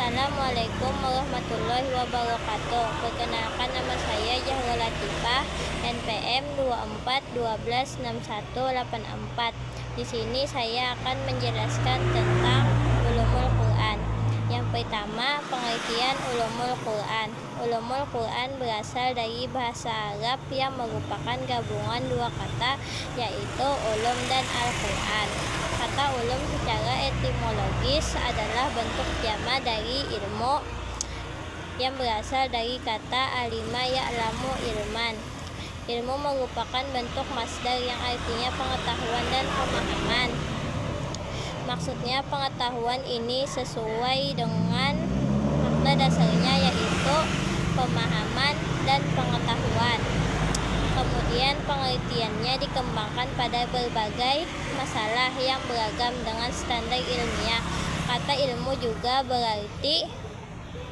Assalamualaikum warahmatullahi wabarakatuh. Perkenalkan, nama saya Zahra Latifah, NPM 24126184. Di sini saya akan menjelaskan tentang ulumul Quran. Yang pertama, pengertian ulumul Quran. Ulumul Quran berasal dari bahasa Arab yang merupakan gabungan dua kata, yaitu ulum dan Al-Quran. Kata ulum secara etimologis adalah bentuk jamak dari ilmu yang berasal dari kata alima ya'lamu ilman. Ilmu merupakan bentuk masdar yang artinya pengetahuan dan pemahaman. Maksudnya pengetahuan ini sesuai dengan makna dasarnya, yaitu pemahaman dan pengetahuan. Kemudian pengertiannya dikembangkan pada berbagai masalah yang beragam dengan standar ilmiah. Kata ilmu juga berarti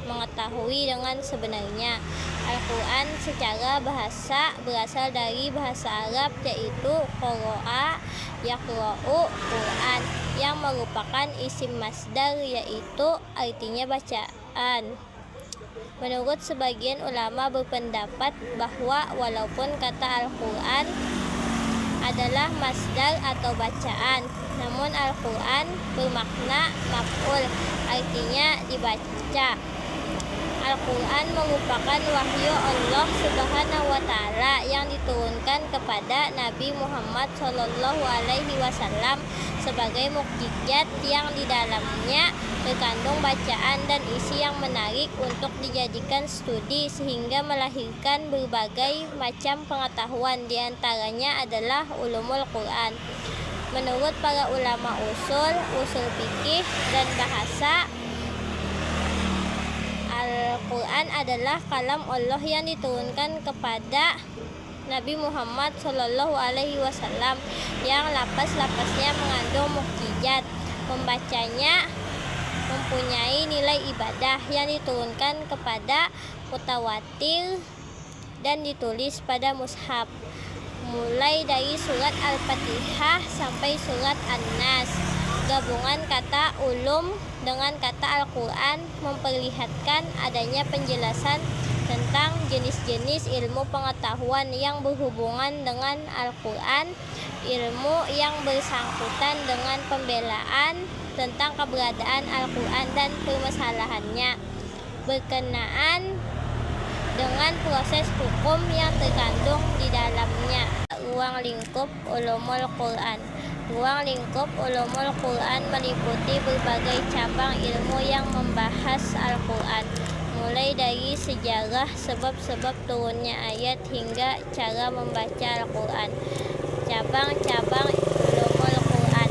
mengetahui dengan sebenarnya. Al-Quran secara bahasa berasal dari bahasa Arab, yaitu qara'a yaqra'u Quran, yang merupakan isim masdar, yaitu artinya bacaan. Menurut sebagian ulama berpendapat bahwa walaupun kata Al-Quran adalah masdar atau bacaan, namun Al-Quran bermakna maf'ul, artinya dibaca. Al-Quran merupakan wahyu Allah Subhanahu wa Ta'ala yang diturunkan kepada Nabi Muhammad SAW sebagai mukjizat yang di dalamnya terkandung bacaan dan isi yang menarik untuk dijadikan studi, sehingga melahirkan berbagai macam pengetahuan. Di antaranya adalah ulumul Quran. Menurut para ulama usul fikih dan bahasa, Al-Quran adalah kalam Allah yang diturunkan kepada Nabi Muhammad SAW yang lapas-lapasnya mengandung mukjizat. Membacanya mempunyai nilai ibadah yang diturunkan kepada mutawatir dan ditulis pada mushaf, mulai dari surat Al-Fatihah sampai surat An-Nas. Gabungan kata ulum dengan kata Al-Quran memperlihatkan adanya penjelasan tentang jenis-jenis ilmu pengetahuan yang berhubungan dengan Al-Quran, ilmu yang bersangkutan dengan pembelaan tentang keberadaan Al-Quran dan permasalahannya, berkenaan dengan proses hukum yang terkandung di dalamnya. Ruang lingkup ulumul Quran. Ruang lingkup ulumul Quran meliputi berbagai cabang ilmu yang membahas Al-Quran, mulai dari sejarah, sebab-sebab turunnya ayat, hingga cara membaca Al-Quran. Cabang-cabang ulumul Quran.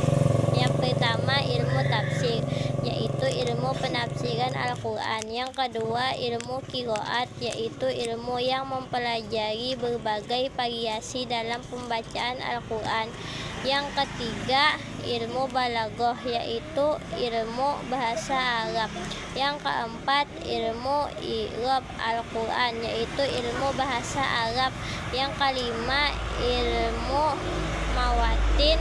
Yang pertama, ilmu tafsir, yaitu ilmu penafsiran Al-Quran. Yang kedua, ilmu qiraat, yaitu ilmu yang mempelajari berbagai variasi dalam pembacaan Al-Quran. Yang ketiga, ilmu balaghah, yaitu ilmu bahasa Arab. Yang keempat, ilmu i'rab Al-Quran, yaitu ilmu bahasa Arab. Yang kelima, ilmu mawatin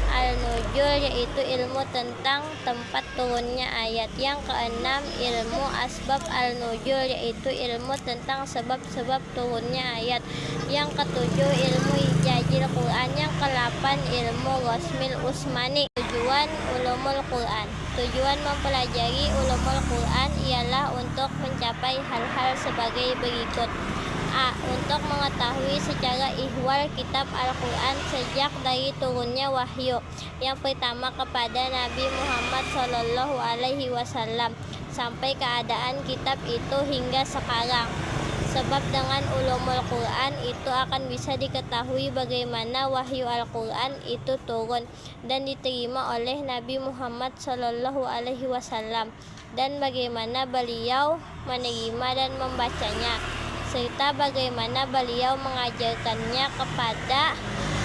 al-nuzul, yaitu ilmu tentang tempat turunnya ayat. Yang keenam, ilmu asbab al-nuzul, yaitu ilmu tentang sebab-sebab turunnya ayat. Yang ketujuh, ilmu ijazil Quran. Yang kedelapan, ilmu rasmil usmani. Tujuan ulumul Quran. Tujuan mempelajari ulumul Quran ialah untuk mencapai hal-hal sebagai berikut. A. Untuk mengetahui secara ihwal kitab Al-Quran sejak dari turunnya wahyu yang pertama kepada Nabi Muhammad SAW sampai keadaan kitab itu hingga sekarang. Sebab dengan ulumul Quran itu akan bisa diketahui bagaimana wahyu Al-Quran itu turun dan diterima oleh Nabi Muhammad SAW, dan bagaimana beliau menerima dan membacanya, serta bagaimana beliau mengajarkannya kepada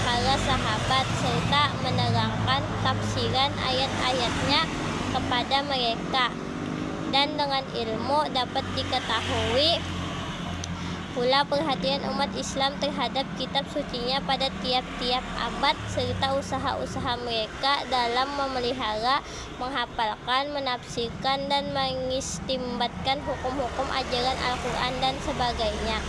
para sahabat, serta menerangkan tafsiran ayat-ayatnya kepada mereka. Dan dengan ilmu dapat diketahui pula perhatian umat Islam terhadap kitab sucinya pada tiap-tiap abad, serta usaha-usaha mereka dalam memelihara, menghafalkan, menafsirkan, dan mengistimbatkan hukum-hukum ajaran Al-Quran dan sebagainya.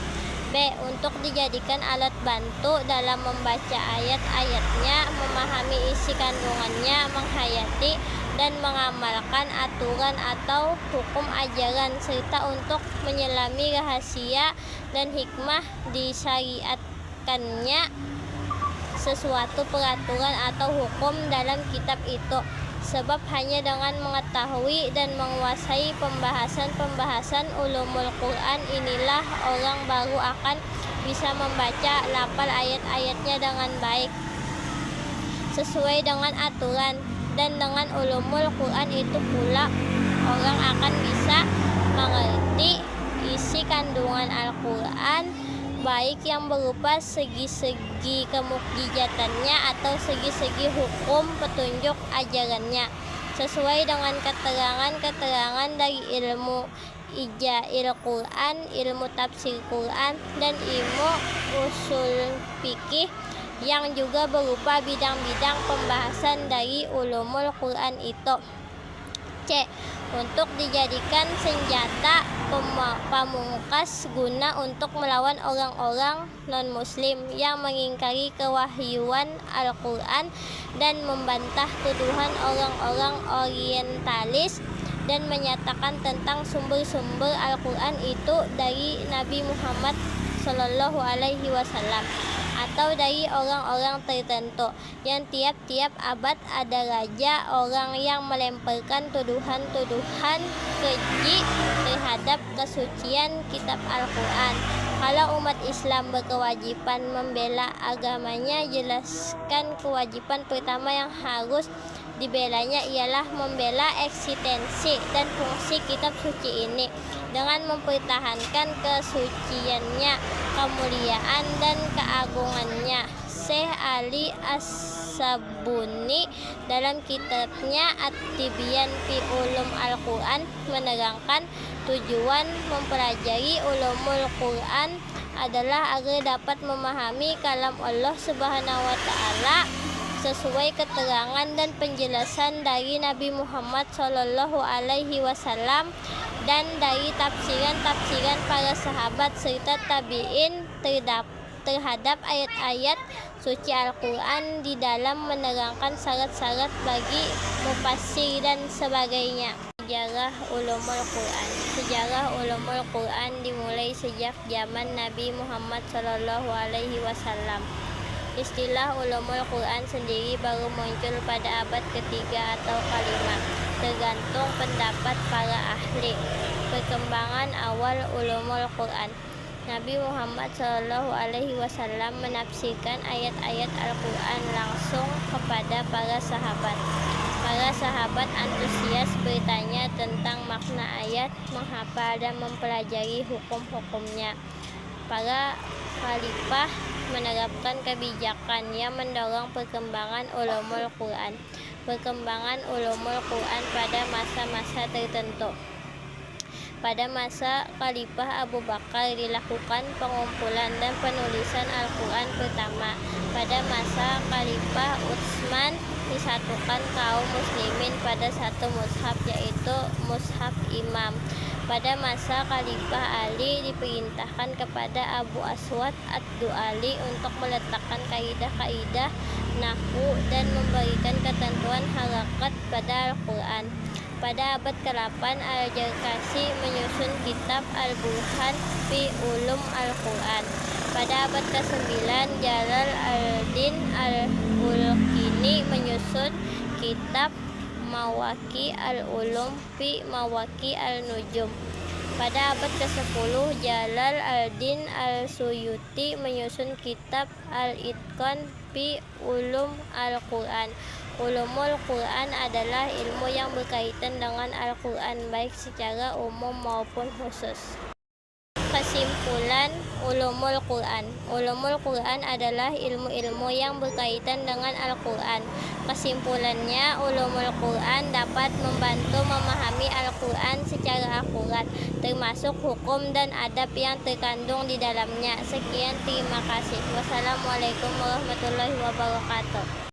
B. Untuk dijadikan alat bantu dalam membaca ayat-ayatnya, memahami isi kandungannya, menghayati dan mengamalkan aturan atau hukum ajaran, serta untuk menyelami rahasia dan hikmah disyariatkannya sesuatu peraturan atau hukum dalam kitab itu. Sebab hanya dengan mengetahui dan menguasai pembahasan-pembahasan ulumul Quran inilah orang baru akan bisa membaca lafal ayat-ayatnya dengan baik sesuai dengan aturan, dan dengan ulumul Quran itu pula orang akan bisa mengerti isi kandungan Al-Quran, baik yang berupa segi-segi kemukjizatannya atau segi-segi hukum petunjuk ajarannya, sesuai dengan keterangan-keterangan dari ilmu ijail Quran, ilmu tafsir Quran, dan ilmu usul fikih yang juga berupa bidang-bidang pembahasan dari ulumul Quran itu. C. Untuk dijadikan senjata pamungkas guna untuk melawan orang-orang non-muslim yang mengingkari kewahyuan Al-Quran dan membantah tuduhan orang-orang orientalis, dan menyatakan tentang sumber-sumber Al-Quran itu dari Nabi Muhammad SAW atau dari orang-orang tertentu, yang tiap-tiap abad ada raja orang yang melemparkan tuduhan-tuduhan keji terhadap kesucian kitab Al-Quran. Kalau umat Islam berkewajiban membela agamanya, jelaskan kewajiban pertama yang harus dibelanya ialah membela eksistensi dan fungsi kitab suci ini dengan mempertahankan kesuciannya, kemuliaan, dan keagungannya. Syekh Ali As-Sabuni dalam kitabnya At-Tibyan fi Ulum Al-Quran menerangkan tujuan mempelajari ulumul Quran adalah agar dapat memahami kalam Allah Subhanahu wa Ta'ala sesuai keterangan dan penjelasan dari Nabi Muhammad SAW dan dari tafsiran-tafsiran para sahabat serta tabi'in terhadap ayat-ayat suci Al-Quran di dalam menerangkan syarat-syarat bagi mufassir dan sebagainya. Sejarah ulumul Quran. Sejarah ulumul Quran dimulai sejak zaman Nabi Muhammad SAW. Istilah ulumul Quran sendiri baru muncul pada abad ketiga atau kelima, tergantung pendapat para ahli. Perkembangan awal ulumul Quran. Nabi Muhammad SAW menafsirkan ayat-ayat Al-Quran langsung kepada para sahabat. Para sahabat antusias bertanya tentang makna ayat, menghafal dan mempelajari hukum-hukumnya. Para khalifah menerapkan kebijakan yang mendorong perkembangan ulumul Quran. Perkembangan ulumul Quran pada masa-masa tertentu. Pada masa Khalifah Abu Bakar dilakukan pengumpulan dan penulisan Al-Quran pertama. Pada masa Khalifah Utsman disatukan kaum muslimin pada satu mushaf, yaitu mushaf imam. Pada masa Khalifah Ali diperintahkan kepada Abu Aswad Ad-Du'ali untuk meletakkan kaidah-kaidah nahwu dan memberikan ketentuan harakat pada Al-Quran. Pada abad ke-8 Al-Jarkasi menyusun kitab Al-Burhan fi Ulum Al-Quran. Pada abad ke-9 Jalal al-Din Al-Bulkini menyusun kitab Mawaki Al-Ulum fi Mawaki Al-Nujum. Pada abad ke-10 Jalal al-Din Al-Suyuti menyusun kitab Al-Itqan fi Ulum Al-Quran. Ulumul Quran adalah ilmu yang berkaitan dengan Al-Quran baik secara umum maupun khusus. Kesimpulan Ulumul Quran. Ulumul Quran adalah ilmu-ilmu yang berkaitan dengan Al-Quran. Kesimpulannya, ulumul Quran dapat membantu memahami Al-Quran secara akurat, termasuk hukum dan adab yang terkandung di dalamnya. Sekian, terima kasih. Wassalamualaikum warahmatullahi wabarakatuh.